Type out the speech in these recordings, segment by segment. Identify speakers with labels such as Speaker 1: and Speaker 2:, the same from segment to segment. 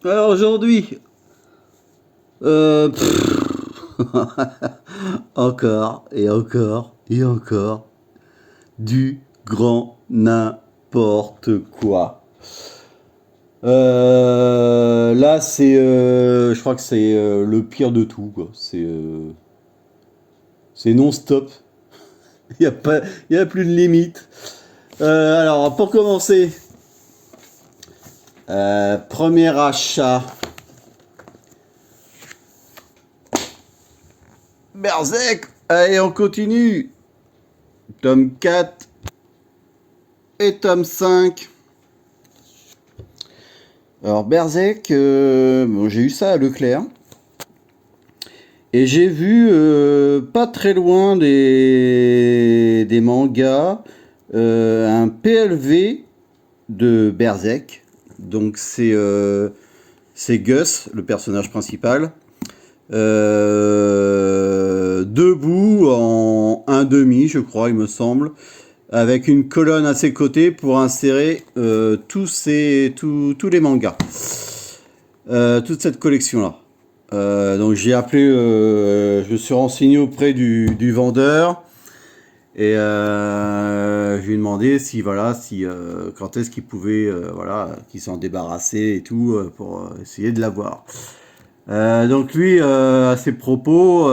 Speaker 1: Alors aujourd'hui, euh, pff, encore et encore et encore du grand n'importe quoi. Là, je crois que c'est le pire de tout, quoi. C'est non-stop. Il y a pas, il y a plus de limite. Alors, pour commencer, premier achat, Berserk. Allez, on continue. Tome 4 et tome 5. Alors Berserk, bon, j'ai eu ça à Leclerc. Et j'ai vu pas très loin des mangas un PLV de Berserk. Donc c'est Gus, le personnage principal, debout en 1,5, je crois, il me semble, avec une colonne à ses côtés pour insérer tous les mangas. Toute cette collection-là. Donc j'ai appelé, je me suis renseigné auprès du vendeur et je lui ai demandé si voilà, si quand est-ce qu'il pouvait, voilà, qu'il s'en débarrassait et tout pour essayer de l'avoir. Donc lui, à ses propos,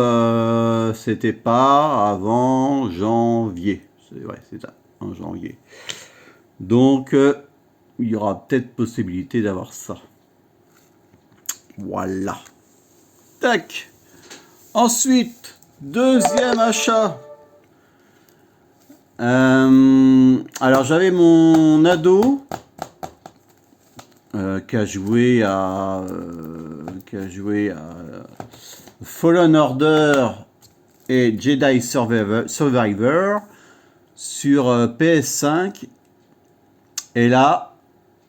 Speaker 1: c'était pas avant janvier. Ouais, c'est ça, en janvier. Donc il y aura peut-être possibilité d'avoir ça. Voilà. Tac. Ensuite, deuxième achat. Alors j'avais mon ado qui a joué à Fallen Order et Jedi Survivor sur PS5. Et là,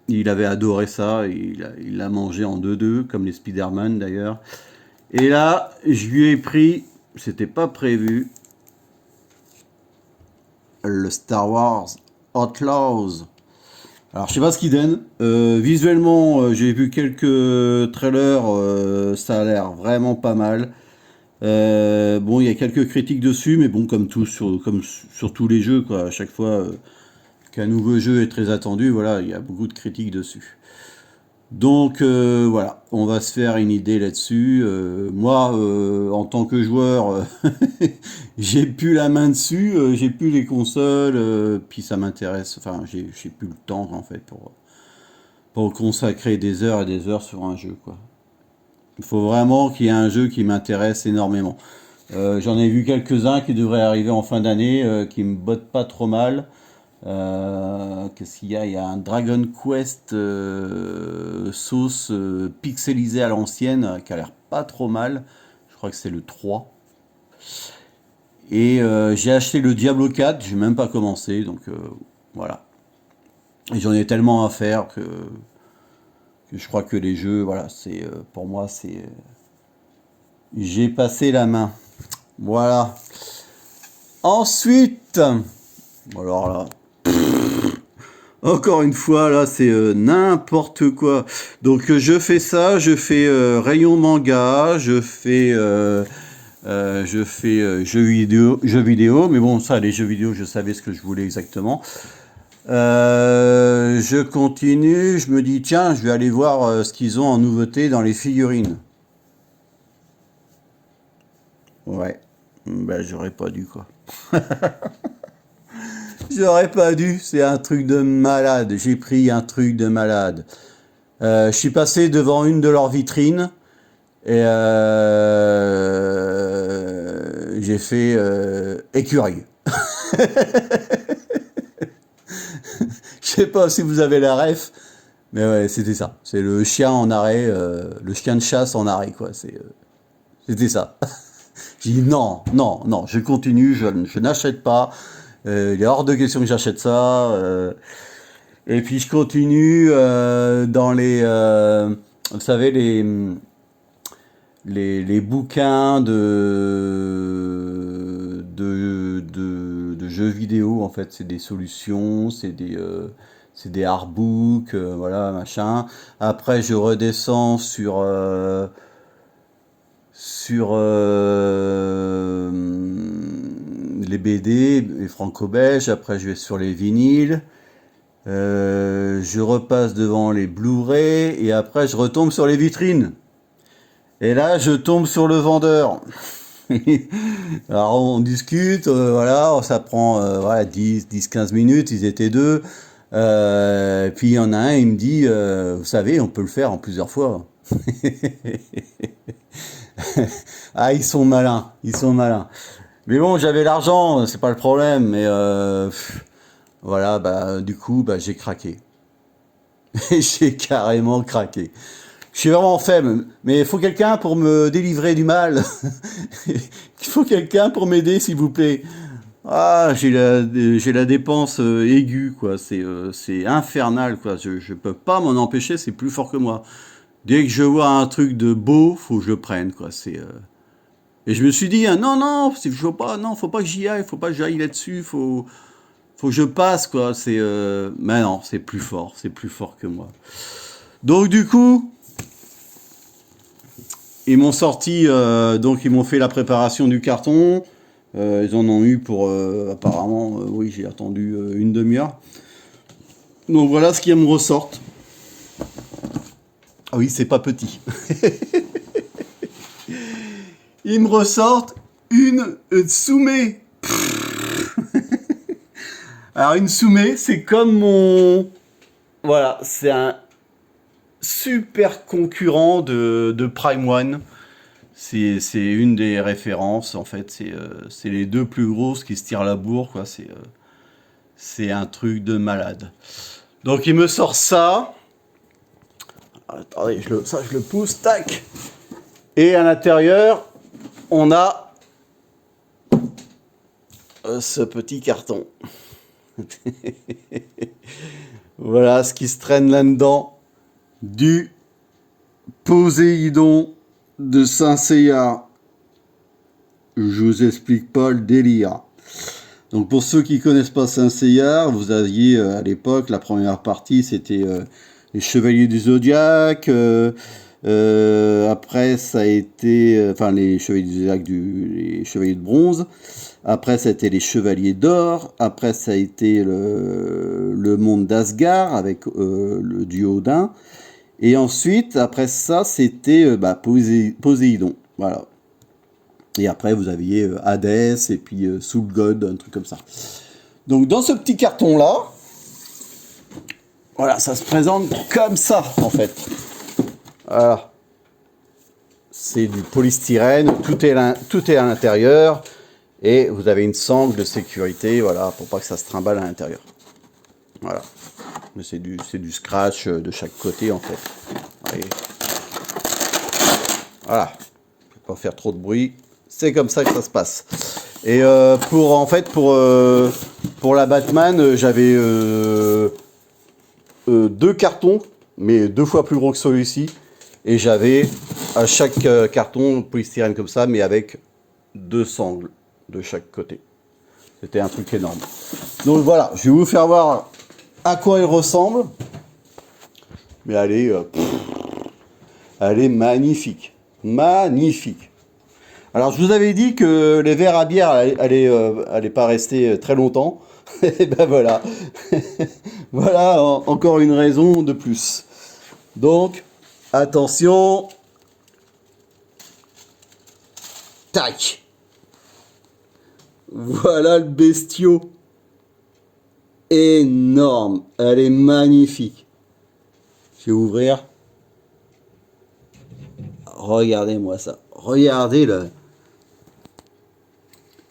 Speaker 1: il avait adoré ça. Il l'a mangé en 2-2, comme les Spider-Man d'ailleurs. Et là, je lui ai pris, c'était pas prévu, le Star Wars Outlaws. Alors, je sais pas ce qu'il donne. Visuellement, j'ai vu quelques trailers, ça a l'air vraiment pas mal. Bon, il y a quelques critiques dessus, mais bon, comme sur tous les jeux, quoi. À chaque fois qu'un nouveau jeu est très attendu, voilà, il y a beaucoup de critiques dessus. Donc voilà, on va se faire une idée là-dessus. Moi, en tant que joueur, j'ai plus la main dessus, j'ai plus les consoles, puis ça m'intéresse. Enfin, j'ai plus le temps en fait pour consacrer des heures et des heures sur un jeu, quoi. Il faut vraiment qu'il y ait un jeu qui m'intéresse énormément. J'en ai vu quelques-uns qui devraient arriver en fin d'année, qui me bottent pas trop mal. Qu'est-ce qu'il y a? Il y a un Dragon Quest sauce pixelisée à l'ancienne qui a l'air pas trop mal. Je crois que c'est le 3. Et j'ai acheté le Diablo 4, j'ai même pas commencé, donc voilà. Et j'en ai tellement à faire que je crois que les jeux, voilà, pour moi, j'ai passé la main. Voilà. Ensuite, alors là, encore une fois, là, c'est n'importe quoi. Donc, je fais ça, je fais rayon manga, je fais jeux vidéo, mais bon, ça, les jeux vidéo, je savais ce que je voulais exactement. Je continue, je me dis, tiens, je vais aller voir ce qu'ils ont en nouveauté dans les figurines. Ouais, ben, j'aurais pas dû, quoi. J'aurais pas dû, c'est un truc de malade. J'ai pris un truc de malade. Je suis passé devant une de leurs vitrines et j'ai fait écureuil. Je sais pas si vous avez la ref, mais ouais, c'était ça. C'est le chien en arrêt, le chien de chasse en arrêt, quoi. C'était ça. J'ai dit non, non, non, je continue, je n'achète pas. Il est hors de question que j'achète ça. Et puis je continue dans vous savez, les bouquins de jeux vidéo, en fait. C'est des solutions, c'est des c'est des artbooks, voilà, machin. Après, je redescends sur les BD, les franco-belges. Après, je vais sur les vinyles. Je repasse devant les Blu-ray et après, je retombe sur les vitrines. Et là, je tombe sur le vendeur. Alors, on discute, voilà, ça prend voilà, 10-15 minutes, ils étaient deux. Puis il y en a un, il me dit, vous savez, on peut le faire en plusieurs fois. Ah, ils sont malins, ils sont malins. Mais bon, j'avais l'argent, c'est pas le problème. Mais voilà, bah du coup, bah j'ai craqué. J'ai carrément craqué. Je suis vraiment faible, mais il faut quelqu'un pour me délivrer du mal. Il faut quelqu'un pour m'aider, s'il vous plaît. Ah, j'ai la dépense aiguë, quoi. C'est infernal, quoi. Je peux pas m'en empêcher, c'est plus fort que moi. Dès que je vois un truc de beau, faut que je le prenne, quoi. Et je me suis dit, hein, non, non, je veux pas, non, faut pas que j'y aille, faut pas que j'aille là-dessus, faut que je passe, quoi. Mais non, c'est plus fort que moi. Donc du coup, ils m'ont sorti, donc ils m'ont fait la préparation du carton. Ils en ont eu pour, apparemment, oui, j'ai attendu une demi-heure. Donc voilà ce qu'ils me ressortent. Ah oui, c'est pas petit. Ils me ressortent une Tsume. Alors une Tsume, c'est comme mon... Voilà, c'est un super concurrent de Prime One. C'est une des références, en fait. C'est les deux plus grosses qui se tirent la bourre, quoi. C'est un truc de malade. Donc il me sort ça. Attendez, je le pousse, tac. Et à l'intérieur, on a ce petit carton. Voilà ce qui se traîne là-dedans. Du Poséidon de Saint-Seiya. Je vous explique pas le délire. Donc pour ceux qui connaissent pas Saint-Seiya, vous aviez à l'époque, la première partie, c'était les Chevaliers du Zodiaque. Après, ça a été... enfin, les Chevaliers du Zodiaque, les Chevaliers de Bronze. Après, ça a été les Chevaliers d'Or. Après, ça a été le monde d'Asgard avec le dieu Odin. Et ensuite, après ça, c'était Poséidon. Voilà. Et après, vous aviez Hadès et puis Soul God, un truc comme ça. Donc, dans ce petit carton-là, voilà, ça se présente comme ça, en fait. Voilà. C'est du polystyrène, tout est à l'intérieur. Et vous avez une sangle de sécurité, voilà, pour pas que ça se trimballe à l'intérieur. Voilà. Mais c'est du scratch de chaque côté, en fait. Allez. Voilà. Je vais pas faire trop de bruit. C'est comme ça que ça se passe. Et pour la Batman, j'avais deux cartons, mais deux fois plus gros que celui-ci. Et j'avais à chaque carton polystyrène comme ça, mais avec deux sangles de chaque côté. C'était un truc énorme. Donc voilà, je vais vous faire voir à quoi il ressemble. Mais elle est magnifique. Magnifique. Alors je vous avais dit que les verres à bière allaient pas rester très longtemps. Et ben voilà. Voilà encore une raison de plus. Donc, attention. Tac. Voilà le bestiau. Énorme. Elle est magnifique. Je vais ouvrir. Regardez-moi ça. Regardez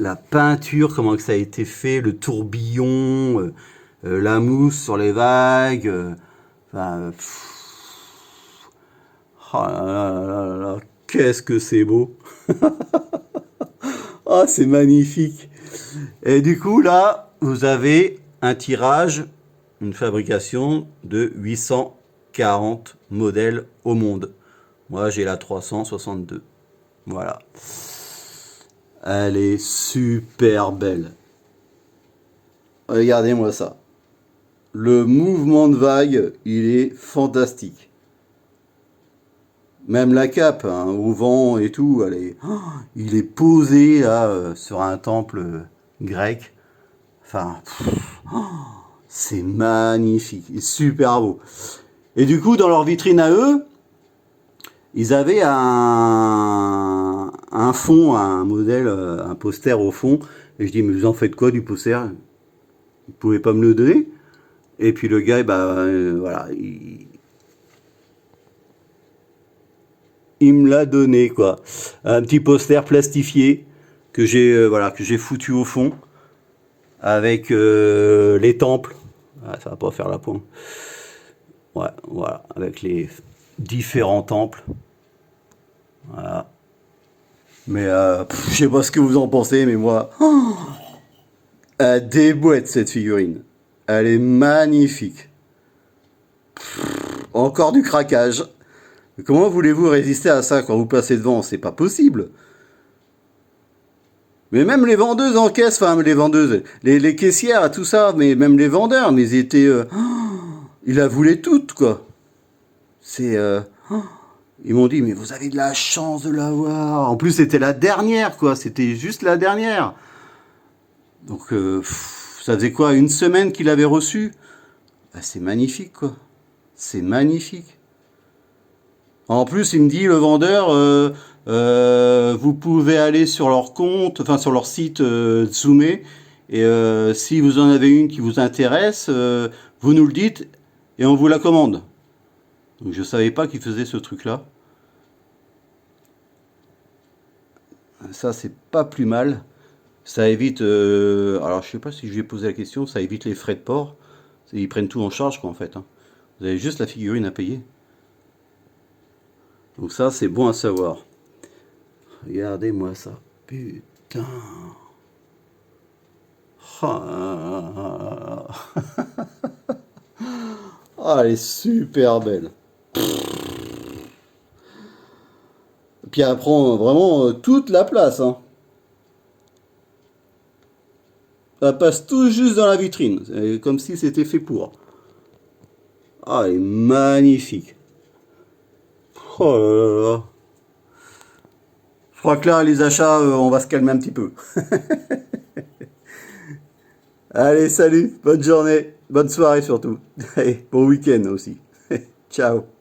Speaker 1: la peinture, comment que ça a été fait, le tourbillon, la mousse sur les vagues. Enfin, oh là là là là là, qu'est-ce que c'est beau. Oh, c'est magnifique. Et du coup, là, vous avez un tirage, une fabrication de 840 modèles au monde. Moi, j'ai la 362. Voilà. Elle est super belle. Regardez-moi ça. Le mouvement de vague, il est fantastique. Même la cape, hein, au vent et tout, il est posé là, sur un temple grec. Enfin, c'est magnifique, c'est super beau. Et du coup, dans leur vitrine à eux, ils avaient un fond, un modèle, un poster au fond. Et je dis, mais vous en faites quoi du poster? Vous pouvez pas me le donner? Et puis le gars, bah, voilà, il me l'a donné, quoi. Un petit poster plastifié que voilà, que j'ai foutu au fond avec les temples. Ah, ça va pas faire la pointe. Ouais, voilà, avec les différents temples. Voilà. Mais je sais pas ce que vous en pensez, mais moi, elle déboîte cette figurine. Elle est magnifique. Encore du craquage. Comment voulez-vous résister à ça quand vous passez devant? C'est pas possible. Mais même les vendeuses en caisse, enfin les vendeuses, les caissières, tout ça, mais même les vendeurs, mais ils étaient, ils la voulaient toutes, quoi. C'est, ils m'ont dit, mais vous avez de la chance de l'avoir. En plus, c'était la dernière, quoi. C'était juste la dernière. Donc, ça faisait quoi, une semaine qu'il avait reçu? Bah, c'est magnifique, quoi. C'est magnifique. En plus, il me dit, le vendeur, vous pouvez aller sur leur compte, enfin sur leur site Zoomé, et si vous en avez une qui vous intéresse, vous nous le dites et on vous la commande. Donc je savais pas qu'il faisait ce truc-là. Ça, c'est pas plus mal. Ça évite. Alors, je sais pas si je lui ai posé la question. Ça évite les frais de port. Ils prennent tout en charge, quoi, en fait, hein. Vous avez juste la figurine à payer. Donc ça, c'est bon à savoir. Regardez-moi ça. Putain. Ah, ah, elle est super belle. Puis elle prend vraiment toute la place, hein. Elle passe tout juste dans la vitrine. C'est comme si c'était fait pour. Ah, elle est magnifique. Oh là là. Je crois que là, les achats, on va se calmer un petit peu. Allez, salut, bonne journée, bonne soirée surtout. Et bon week-end aussi. Ciao.